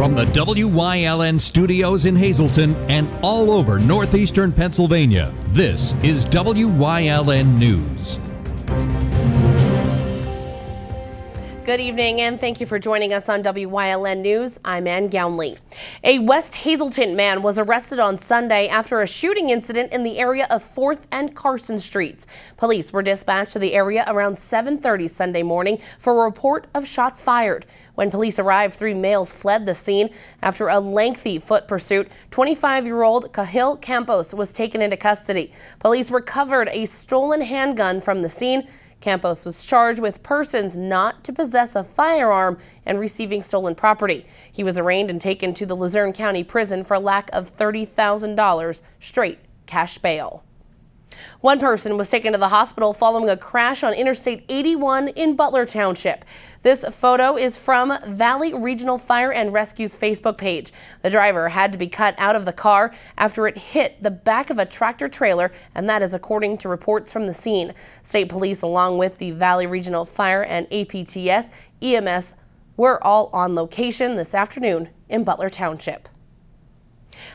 From the WYLN studios in Hazleton and all over northeastern Pennsylvania, this is WYLN News. Good evening and thank you for joining us on WYLN News. I'm Ann Gownley. A West Hazleton man was arrested on Sunday after a shooting incident in the area of 4th and Carson Streets. Police were dispatched to the area around 7:30 Sunday morning for a report of shots fired. When police arrived, 3 males fled the scene. After a lengthy foot pursuit, 25-year-old Cahill Campos was taken into custody. Police recovered a stolen handgun from the scene. Campos was charged with persons not to possess a firearm and receiving stolen property. He was arraigned and taken to the Luzerne County Prison for lack of $30,000 straight cash bail. One person was taken to the hospital following a crash on Interstate 81 in Butler Township. This photo is from Valley Regional Fire and Rescue's Facebook page. The driver had to be cut out of the car after it hit the back of a tractor trailer, and that is according to reports from the scene. State police, along with the Valley Regional Fire and APTS, EMS, were all on location this afternoon in Butler Township.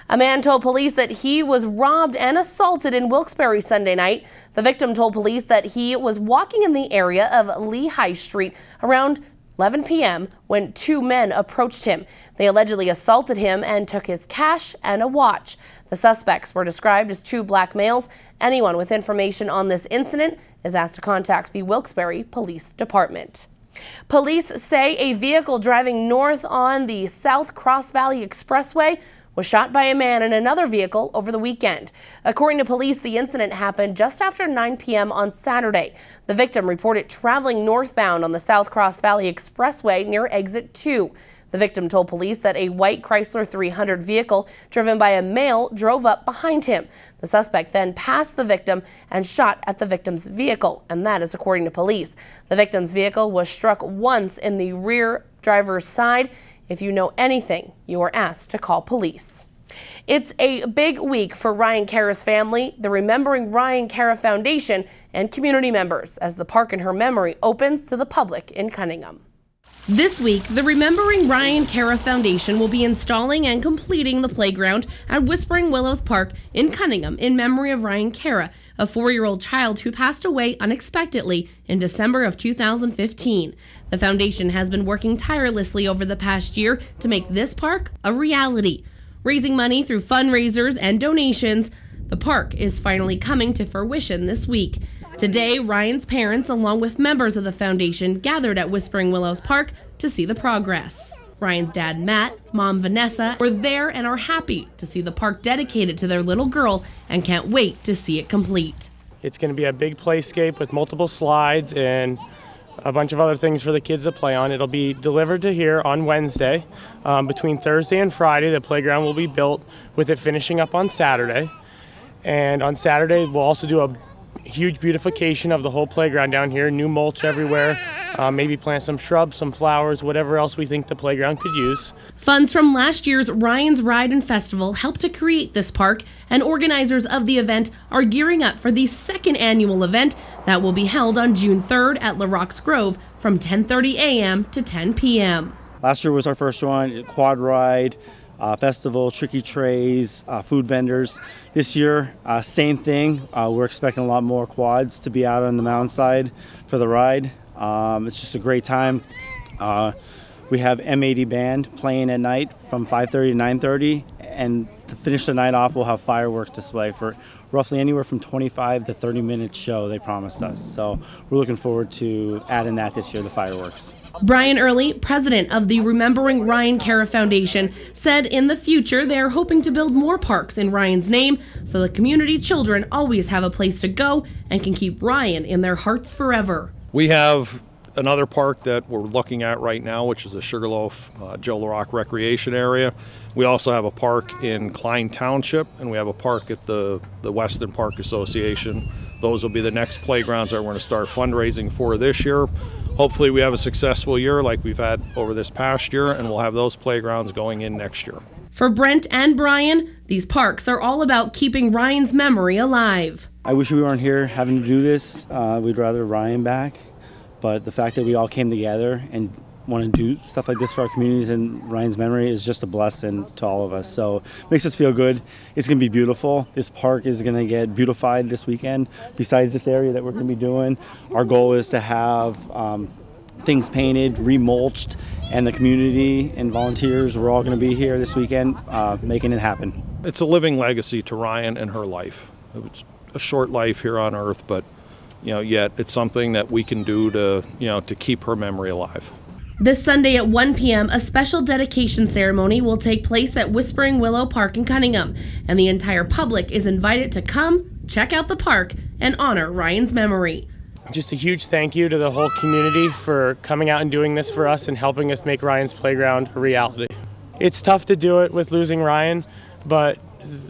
A man told police that he was robbed and assaulted in Wilkes-Barre Sunday night. The victim told police that he was walking in the area of Lehigh Street around 11 p.m. when 2 men approached him. They allegedly assaulted him and took his cash and a watch. The suspects were described as 2 black males. Anyone with information on this incident is asked to contact the Wilkes-Barre Police Department. Police say a vehicle driving north on the South Cross Valley Expressway was shot by a man in another vehicle over the weekend. According to police, the incident happened just after 9 p.m. on Saturday. The victim reported traveling northbound on the South Cross Valley Expressway near Exit 2. The victim told police that a white Chrysler 300 vehicle driven by a male drove up behind him. The suspect then passed the victim and shot at the victim's vehicle, and that is according to police. The victim's vehicle was struck once in the rear driver's side. If you know anything, you are asked to call police. It's a big week for Ryan Cara's family, the Remembering Ryan Cara Foundation, and community members as the park in her memory opens to the public in Cunningham. This week, the Remembering Ryan Cara Foundation will be installing and completing the playground at Whispering Willows Park in Cunningham in memory of Ryan Cara, a 4-year-old child who passed away unexpectedly in December of 2015. The foundation has been working tirelessly over the past year to make this park a reality. Raising money through fundraisers and donations, the park is finally coming to fruition this week. Today, Ryan's parents, along with members of the foundation, gathered at Whispering Willows Park to see the progress. Ryan's dad, Matt, mom, Vanessa, were there and are happy to see the park dedicated to their little girl and can't wait to see it complete. It's going to be a big playscape with multiple slides and a bunch of other things for the kids to play on. It'll be delivered to here on Wednesday. Between Thursday and Friday, the playground will be built, with it finishing up on Saturday. And on Saturday, we'll also do a huge beautification of the whole playground down here, new mulch everywhere, maybe plant some shrubs, some flowers, whatever else we think the playground could use. Funds from last year's Ryan's Ride and Festival helped to create this park, and organizers of the event are gearing up for the second annual event that will be held on June 3rd at La Rocks Grove from 10:30 a.m. to 10 p.m. Last year was our first one, quad ride, festival, tricky trays, food vendors. This year, same thing. We're expecting a lot more quads to be out on the mountainside for the ride. It's just a great time. We have M80 band playing at night from 5:30 to 9:30, and to finish the night off, we'll have fireworks display for roughly anywhere from 25 to 30-minute show they promised us. So we're looking forward to adding that this year, the fireworks. Brian Early, president of the Remembering Ryan Cara Foundation, said in the future they're hoping to build more parks in Ryan's name so the community children always have a place to go and can keep Ryan in their hearts forever. We have another park that we're looking at right now, which is the Sugarloaf Joe LaRock Recreation Area. We also have a park in Klein Township, and we have a park at the Weston Park Association. Those will be the next playgrounds that we're going to start fundraising for this year. Hopefully we have a successful year like we've had over this past year, and we'll have those playgrounds going in next year. For Brent and Brian, these parks are all about keeping Ryan's memory alive. I wish we weren't here having to do this. We'd rather Ryan back. But the fact that we all came together and want to do stuff like this for our communities in Ryan's memory is just a blessing to all of us. So it makes us feel good. It's going to be beautiful. This park is going to get beautified this weekend. Besides this area that we're going to be doing, our goal is to have things painted, remulched, and the community and volunteers, we're all going to be here this weekend making it happen. It's a living legacy to Ryan and her life. It was a short life here on Earth, but yet it's something that we can do to keep her memory alive. This Sunday at 1 p.m., a special dedication ceremony will take place at Whispering Willow Park in Cunningham, and the entire public is invited to come, check out the park, and honor Ryan's memory. Just a huge thank you to the whole community for coming out and doing this for us and helping us make Ryan's playground a reality. It's tough to do it with losing Ryan, but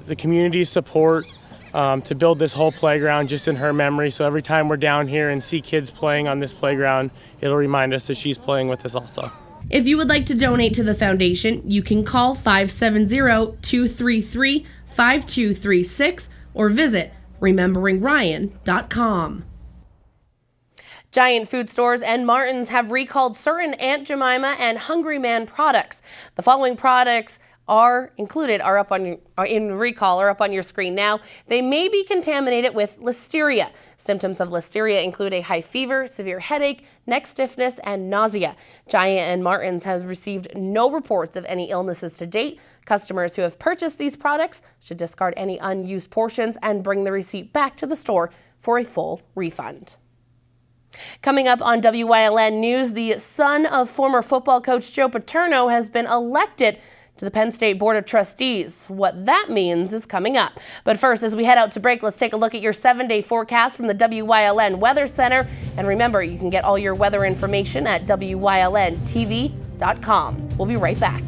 the community's support to build this whole playground just in her memory. So every time we're down here and see kids playing on this playground, it'll remind us that she's playing with us also. If you would like to donate to the foundation, you can call 570-233-5236 or visit rememberingryan.com. Giant food stores and Martin's have recalled certain Aunt Jemima and Hungry Man products. The following products are up on your screen now. They may be contaminated with listeria. Symptoms of listeria include a high fever, severe headache, neck stiffness, and nausea. Giant and Martin's has received no reports of any illnesses to date. Customers who have purchased these products should discard any unused portions and bring the receipt back to the store for a full refund. Coming up on WYLN News, the son of former football coach Joe Paterno has been elected to the Penn State Board of Trustees. What that means is coming up. But first, as we head out to break, let's take a look at your 7-day forecast from the WYLN Weather Center. And remember, you can get all your weather information at WYLNTV.com. We'll be right back.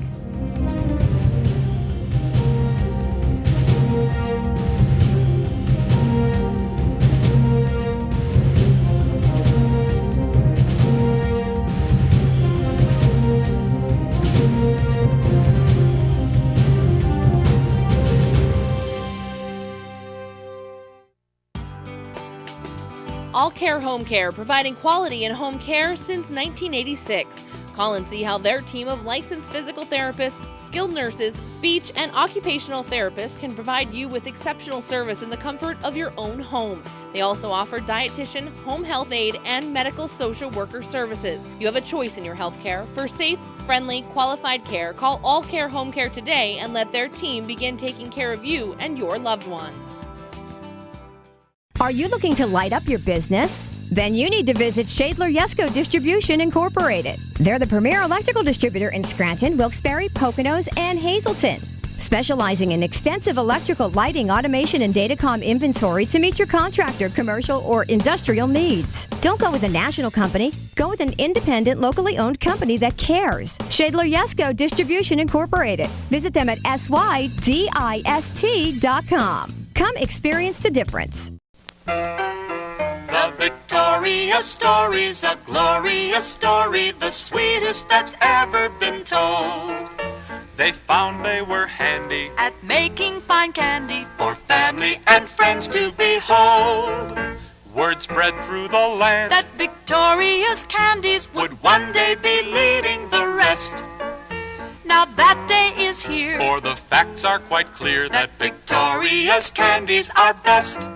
All Care Home Care, providing quality in home care since 1986. Call and see how their team of licensed physical therapists, skilled nurses, speech, and occupational therapists can provide you with exceptional service in the comfort of your own home. They also offer dietitian, home health aide, and medical social worker services. You have a choice in your health care. For safe, friendly, qualified care, call All Care Home Care today and let their team begin taking care of you and your loved ones. Are you looking to light up your business? Then you need to visit Shadler Yesco Distribution Incorporated. They're the premier electrical distributor in Scranton, Wilkes-Barre, Poconos, and Hazleton. Specializing in extensive electrical lighting, automation, and datacom inventory to meet your contractor, commercial, or industrial needs. Don't go with a national company. Go with an independent, locally owned company that cares. Shadler Yesco Distribution Incorporated. Visit them at SYDIST.com. Come experience the difference. The Victoria story's a glorious story, the sweetest that's ever been told. They found they were handy at making fine candy for family and friends to behold. Word spread through the land that Victoria's candies would one day be leading the rest. Now that day is here, for the facts are quite clear that Victoria's candies are best.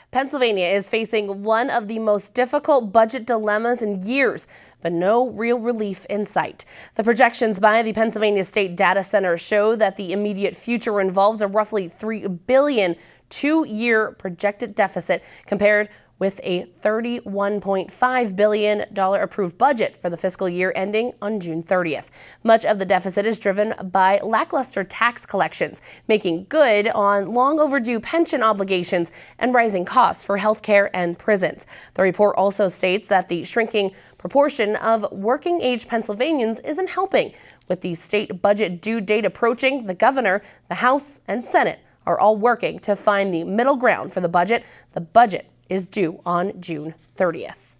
Pennsylvania is facing one of the most difficult budget dilemmas in years, but no real relief in sight. The projections by the Pennsylvania State Data Center show that the immediate future involves a roughly $3 billion two-year projected deficit compared with a $31.5 billion approved budget for the fiscal year ending on June 30th. Much of the deficit is driven by lackluster tax collections, making good on long overdue pension obligations and rising costs for health care and prisons. The report also states that the shrinking proportion of working-age Pennsylvanians isn't helping. With the state budget due date approaching, the governor, the House, and Senate are all working to find the middle ground for the budget. The budget is due on June 30th.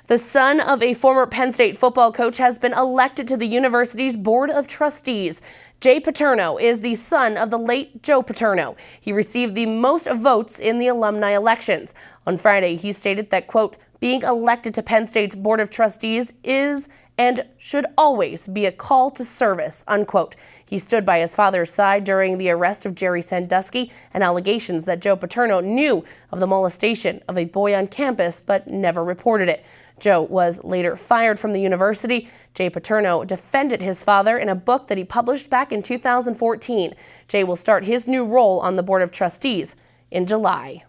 The son of a former Penn State football coach has been elected to the university's Board of Trustees. Jay Paterno is the son of the late Joe Paterno. He received the most votes in the alumni elections. On Friday, he stated that, quote, being elected to Penn State's Board of Trustees is and should always be a call to service, unquote. He stood by his father's side during the arrest of Jerry Sandusky and allegations that Joe Paterno knew of the molestation of a boy on campus but never reported it. Joe was later fired from the university. Jay Paterno defended his father in a book that he published back in 2014. Jay will start his new role on the Board of Trustees in July.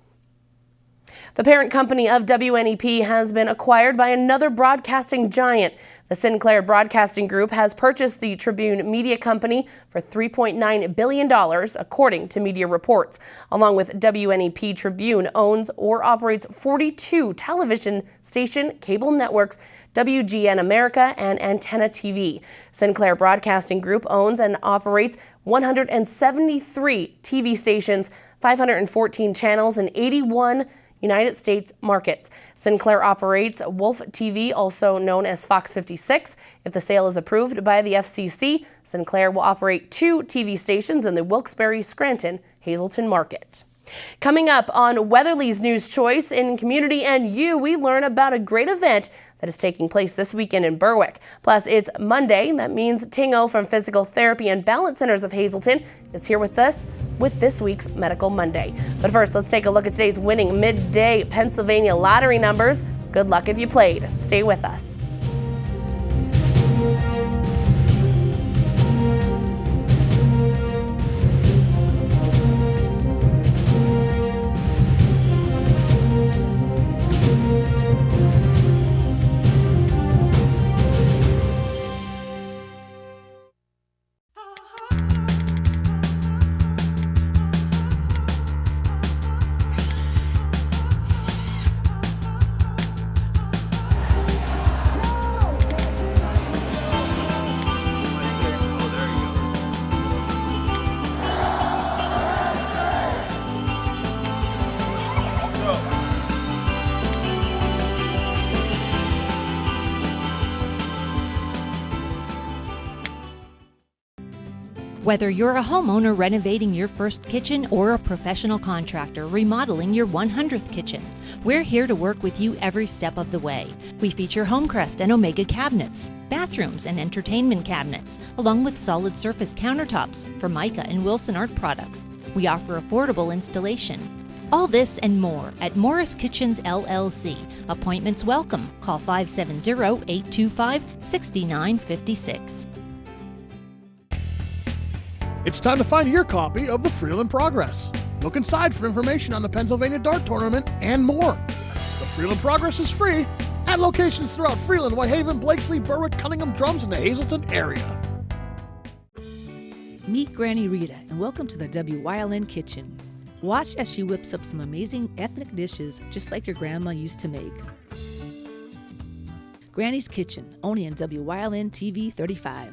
The parent company of WNEP has been acquired by another broadcasting giant. The Sinclair Broadcasting Group has purchased the Tribune Media Company for $3.9 billion, according to media reports. Along with WNEP, Tribune owns or operates 42 television station cable networks, WGN America and Antenna TV. Sinclair Broadcasting Group owns and operates 173 TV stations, 514 channels, and 81 United States markets. Sinclair operates Wolf TV, also known as Fox 56. If the sale is approved by the FCC, Sinclair will operate 2 TV stations in the Wilkes-Barre, Scranton, Hazleton market. Coming up on Weatherly's News Choice in Community and You, we learn about a great event that is taking place this weekend in Berwick. Plus, it's Monday. That means Tingo from Physical Therapy and Balance Centers of Hazleton is here with us with this week's Medical Monday. But first, let's take a look at today's winning midday Pennsylvania lottery numbers. Good luck if you played. Stay with us. Whether you're a homeowner renovating your first kitchen or a professional contractor remodeling your 100th kitchen, we're here to work with you every step of the way. We feature Homecrest and Omega cabinets, bathrooms and entertainment cabinets, along with solid surface countertops for Mica and Wilson Art products. We offer affordable installation. All this and more at Morris Kitchens LLC. Appointments welcome. Call 570-825-6956. It's time to find your copy of the Freeland Progress. Look inside for information on the Pennsylvania Dart Tournament and more. The Freeland Progress is free at locations throughout Freeland, Whitehaven, Blakesley, Berwick, Cunningham, Drums, and the Hazleton area. Meet Granny Rita and welcome to the Wyln kitchen. Watch as she whips up some amazing ethnic dishes just like your grandma used to make. Granny's Kitchen, only on Wyln TV 35.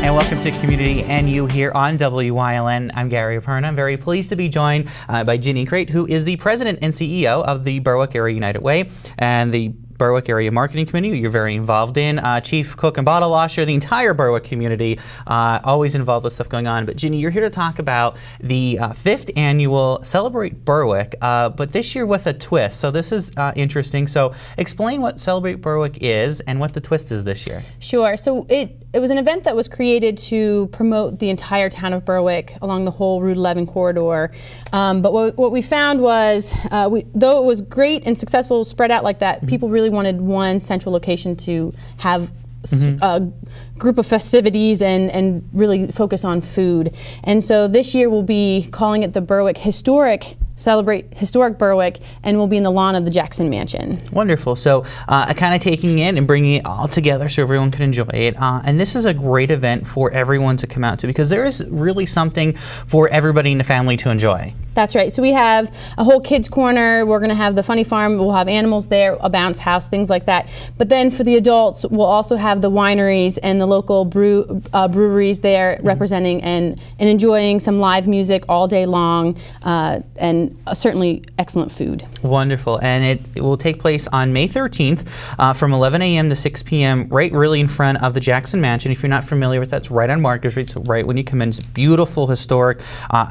And welcome to Community and You here on WYLN. I'm Gary Perna. I'm very pleased to be joined by Ginny Crate, who is the president and CEO of the Berwick Area United Way and the Berwick Area Marketing Committee you're very involved in. Chief Cook and Bottle Washer, the entire Berwick community, always involved with stuff going on. But Ginny, you're here to talk about the 5th annual Celebrate Berwick, but this year with a twist. So this is interesting. So explain what Celebrate Berwick is and what the twist is this year. Sure. So it was an event that was created to promote the entire town of Berwick along the whole Route 11 corridor. But what we found was, though it was great and successful, spread out like that, people really wanted one central location to have a group of festivities and really focus on food. And so this year we'll be calling it the Berwick Celebrate Historic Berwick, and we'll be in the lawn of the Jackson Mansion. Wonderful. So kind of taking it and bringing it all together so everyone can enjoy it. And this is a great event for everyone to come out to because there is really something for everybody in the family to enjoy. That's right. So we have a whole kids corner. We're going to have the funny farm. We'll have animals there, a bounce house, things like that. But then for the adults, we'll also have the wineries and the local breweries there representing and enjoying some live music all day long. And and certainly excellent food. Wonderful. And it will take place on May 13th from 11 a.m. to 6 p.m. right really in front of the Jackson Mansion. If you're not familiar with that, it's right on Market Street, so right when you come in. It's a beautiful historic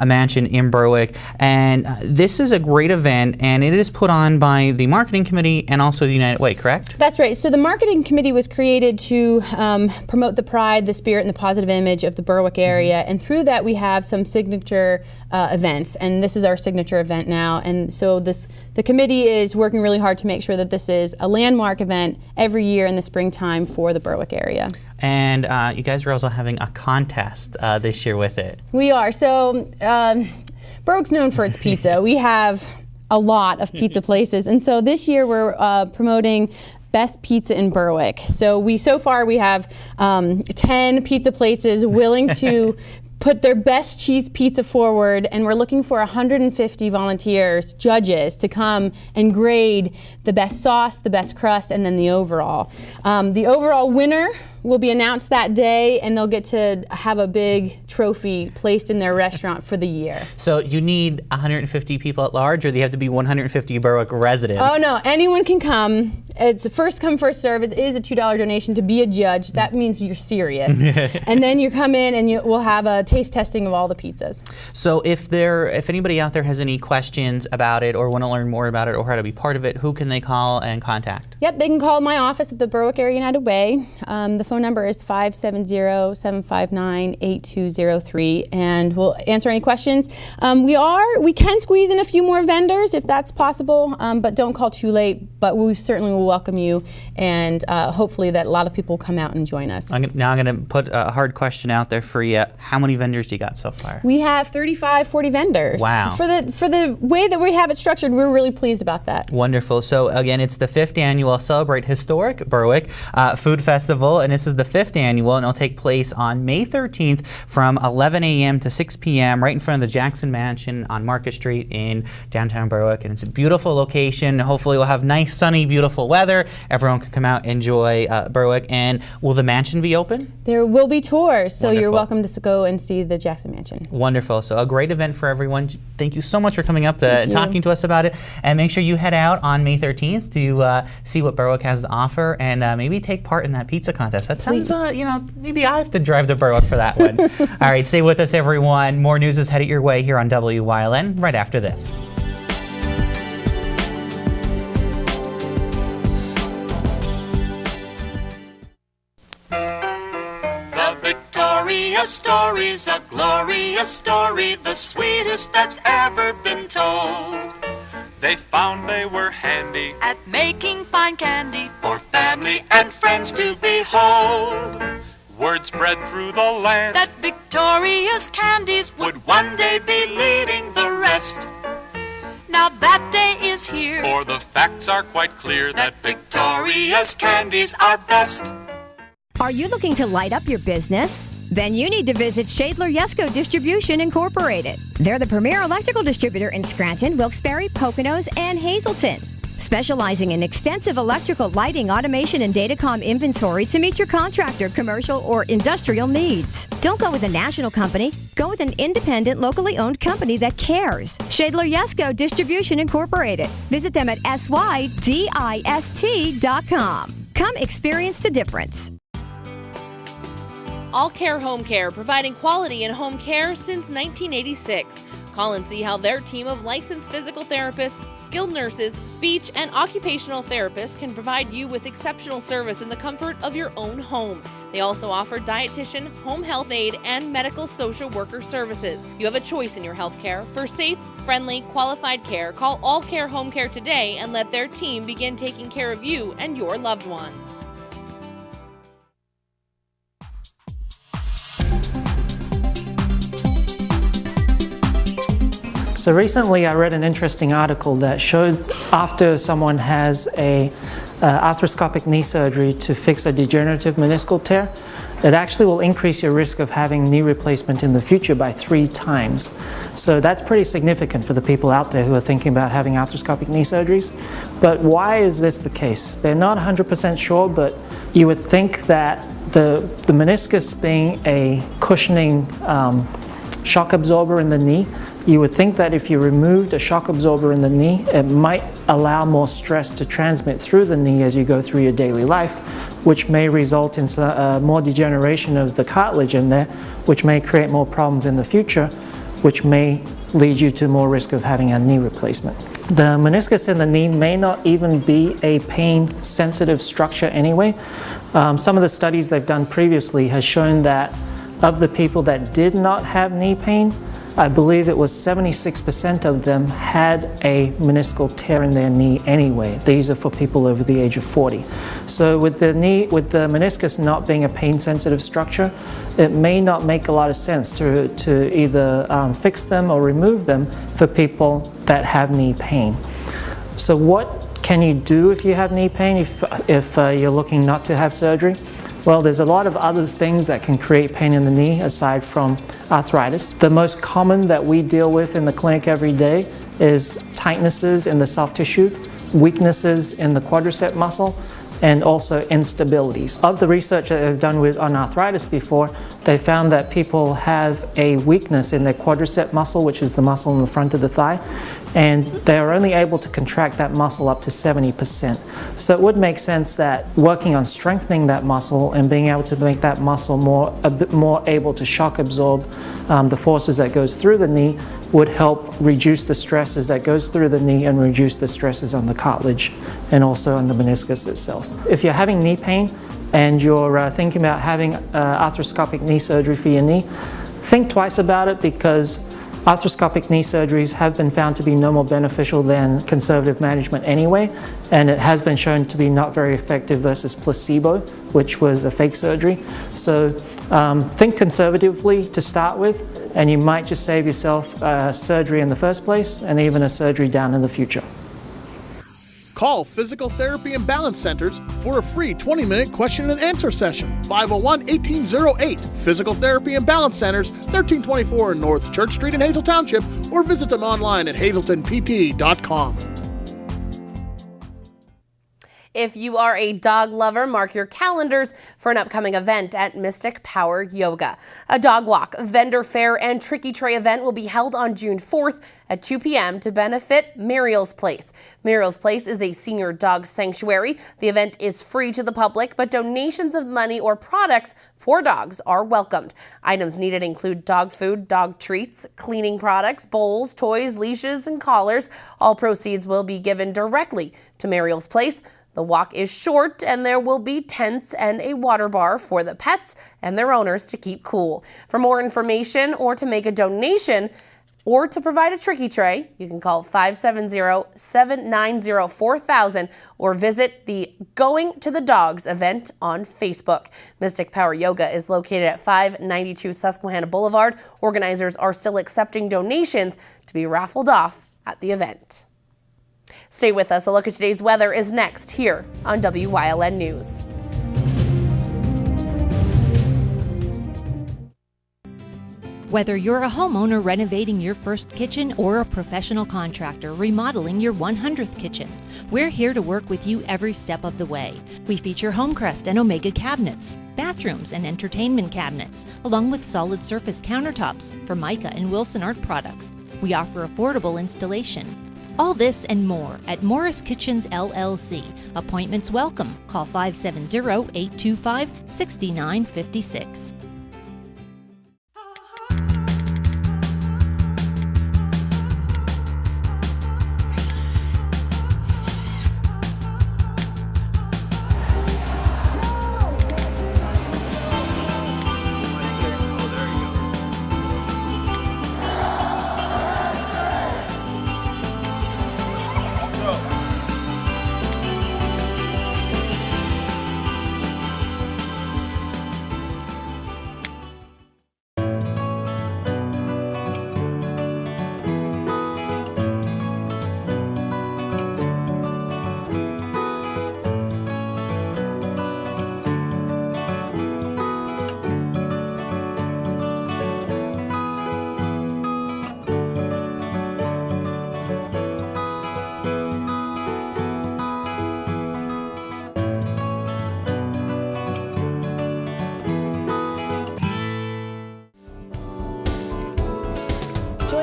mansion in Berwick. And this is a great event, and it is put on by the Marketing Committee and also the United Way, correct? That's right. So the Marketing Committee was created to promote the pride, the spirit, and the positive image of the Berwick area. And through that, we have some signature events. And this is our signature event now. And so the committee is working really hard to make sure that this is a landmark event every year in the springtime for the Berwick area. And you guys are also having a contest this year with it. We are. So Berwick's known for its pizza. We have a lot of pizza places. And so this year we're promoting Best Pizza in Berwick. So far we have 10 pizza places willing to put their best cheese pizza forward, and we're looking for 150 volunteers, judges, to come and grade the best sauce, the best crust, and then the overall. The overall winner will be announced that day, and they'll get to have a big trophy placed in their restaurant for the year. So you need 150 people at large, or do you have to be 150 Berwick residents? Oh no, anyone can come. It's a first come, first serve. It is a $2 donation to be a judge. That means you're serious. And then you come in and we'll have a taste testing of all the pizzas. So if anybody out there has any questions about it or want to learn more about it or how to be part of it, who can they call and contact? Yep, they can call my office at the Berwick Area United Way. The phone number is 570-759-8203, and we'll answer any questions. We can squeeze in a few more vendors if that's possible, but don't call too late. But we certainly will welcome you, and hopefully that a lot of people will come out and join us. Now I'm going to put a hard question out there for you. How many vendors do you got so far? We have 40 vendors. Wow. For the way that we have it structured, we're really pleased about that. Wonderful. So again, it's the 5th annual Celebrate Historic Berwick Food Festival, and this is the 5th annual, and it'll take place on May 13th from 11 a.m. to 6 p.m. right in front of the Jackson Mansion on Market Street in downtown Berwick. And it's a beautiful location. Hopefully we'll have nice, sunny, beautiful weather. Everyone can come out and enjoy Berwick. And will the mansion be open? There will be tours, so Wonderful. You're welcome to go and see the Jackson Mansion. Wonderful. So a great event for everyone. Thank you so much for coming up and talking to us about it. And make sure you head out on May 13th to see what Berwick has to offer, and maybe take part in that pizza contest. That sounds, maybe I have to drive to Berwick for that one. All right, stay with us, everyone. More news is headed your way here on WYLN right after this. The Victoria story's a glorious story, the sweetest that's ever been told. They found they were handy at making fine candy for family and friends to behold. Word spread through the land that Victoria's candies would one day be leading the rest. Now that day is here, for the facts are quite clear that Victoria's candies are best. Are you looking to light up your business? Then you need to visit Shadler Yesco Distribution Incorporated. They're the premier electrical distributor in Scranton, Wilkes-Barre, Poconos, and Hazleton. Specializing in extensive electrical lighting, automation, and datacom inventory to meet your contractor, commercial, or industrial needs. Don't go with a national company. Go with an independent, locally owned company that cares. Shadler Yesco Distribution Incorporated. Visit them at SYDIST.com. Come experience the difference. All Care Home Care, providing quality in home care since 1986. Call and see how their team of licensed physical therapists, skilled nurses, speech, and occupational therapists can provide you with exceptional service in the comfort of your own home. They also offer dietitian, home health aide, and medical social worker services. You have a choice in your health care. For safe, friendly, qualified care, call All Care Home Care today and let their team begin taking care of you and your loved ones. So recently I read an interesting article that showed after someone has a arthroscopic knee surgery to fix a degenerative meniscal tear, it actually will increase your risk of having knee replacement in the future by 3 times. So that's pretty significant for the people out there who are thinking about having arthroscopic knee surgeries. But why is this the case? They're not 100% sure, but you would think that the meniscus being a cushioning shock absorber in the knee. You would think that if you removed a shock absorber in the knee, it might allow more stress to transmit through the knee as you go through your daily life, which may result in more degeneration of the cartilage in there, which may create more problems in the future, which may lead you to more risk of having a knee replacement. The meniscus in the knee may not even be a pain-sensitive structure anyway. Some of the studies they've done previously has shown that of the people that did not have knee pain, I believe it was 76% of them had a meniscal tear in their knee anyway. These are for people over the age of 40. So with the meniscus not being a pain-sensitive structure, it may not make a lot of sense to either fix them or remove them for people that have knee pain. So what can you do if you have knee pain, if you're looking not to have surgery? Well, there's a lot of other things that can create pain in the knee aside from arthritis. The most common that we deal with in the clinic every day is tightnesses in the soft tissue, weaknesses in the quadricep muscle, and also instabilities. Of the research that they've done on arthritis before, they found that people have a weakness in their quadricep muscle, which is the muscle in the front of the thigh, and they are only able to contract that muscle up to 70%. So it would make sense that working on strengthening that muscle and being able to make that muscle a bit more able to shock absorb the forces that goes through the knee would help reduce the stresses that goes through the knee and reduce the stresses on the cartilage and also on the meniscus itself. If you're having knee pain and you're thinking about having arthroscopic knee surgery for your knee, think twice about it, because arthroscopic knee surgeries have been found to be no more beneficial than conservative management anyway, and it has been shown to be not very effective versus placebo, which was a fake surgery. So think conservatively to start with, and you might just save yourself surgery in the first place and even a surgery down in the future. Call Physical Therapy and Balance Centers for a free 20-minute question and answer session. 501-1808. Physical Therapy and Balance Centers, 1324 North Church Street in Hazel Township, or visit them online at hazeltonpt.com. If you are a dog lover, mark your calendars for an upcoming event at Mystic Power Yoga. A dog walk, vendor fair, and tricky tray event will be held on June 4th at 2 p.m. to benefit Muriel's Place. Muriel's Place is a senior dog sanctuary. The event is free to the public, but donations of money or products for dogs are welcomed. Items needed include dog food, dog treats, cleaning products, bowls, toys, leashes, and collars. All proceeds will be given directly to Muriel's Place. The walk is short, and there will be tents and a water bar for the pets and their owners to keep cool. For more information or to make a donation or to provide a tricky tray, you can call 570-790-4000 or visit the Going to the Dogs event on Facebook. Mystic Power Yoga is located at 592 Susquehanna Boulevard. Organizers are still accepting donations to be raffled off at the event. Stay with us. A look at today's weather is next here on WYLN News. Whether you're a homeowner renovating your first kitchen or a professional contractor remodeling your 100th kitchen, we're here to work with you every step of the way. We feature Homecrest and Omega cabinets, bathrooms and entertainment cabinets, along with solid surface countertops, Formica and Wilson Art products. We offer affordable installation. All this and more at Morris Kitchens LLC. Appointments welcome. Call 570-825-6956.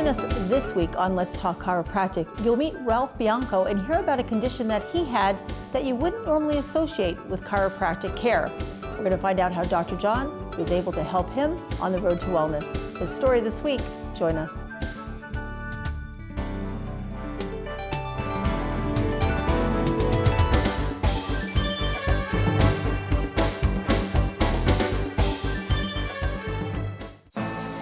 Join us this week on Let's Talk Chiropractic. You'll meet Ralph Bianco and hear about a condition that he had that you wouldn't normally associate with chiropractic care. We're going to find out how Dr. John was able to help him on the road to wellness. His story this week. Join us.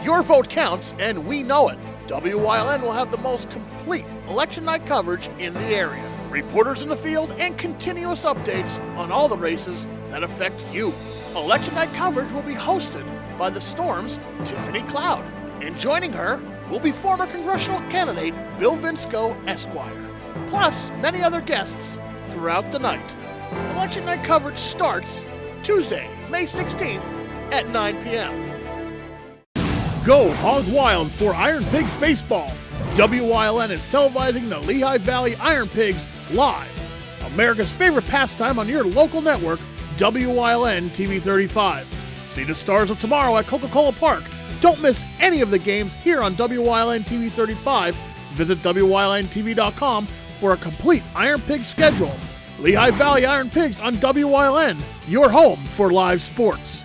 Your vote counts, and we know it. WYLN will have the most complete election night coverage in the area. Reporters in the field and continuous updates on all the races that affect you. Election night coverage will be hosted by the Storm's Tiffany Cloud. And joining her will be former congressional candidate Bill Vinsco, Esquire. Plus, many other guests throughout the night. Election night coverage starts Tuesday, May 16th at 9 p.m. Go hog wild for Iron Pigs Baseball. WYLN is televising the Lehigh Valley Iron Pigs live. America's favorite pastime on your local network, WYLN TV 35. See the Stars of Tomorrow at Coca-Cola Park. Don't miss any of the games here on WYLN TV 35. Visit WYLNTV.com for a complete Iron Pigs schedule. Lehigh Valley Iron Pigs on WYLN, your home for live sports.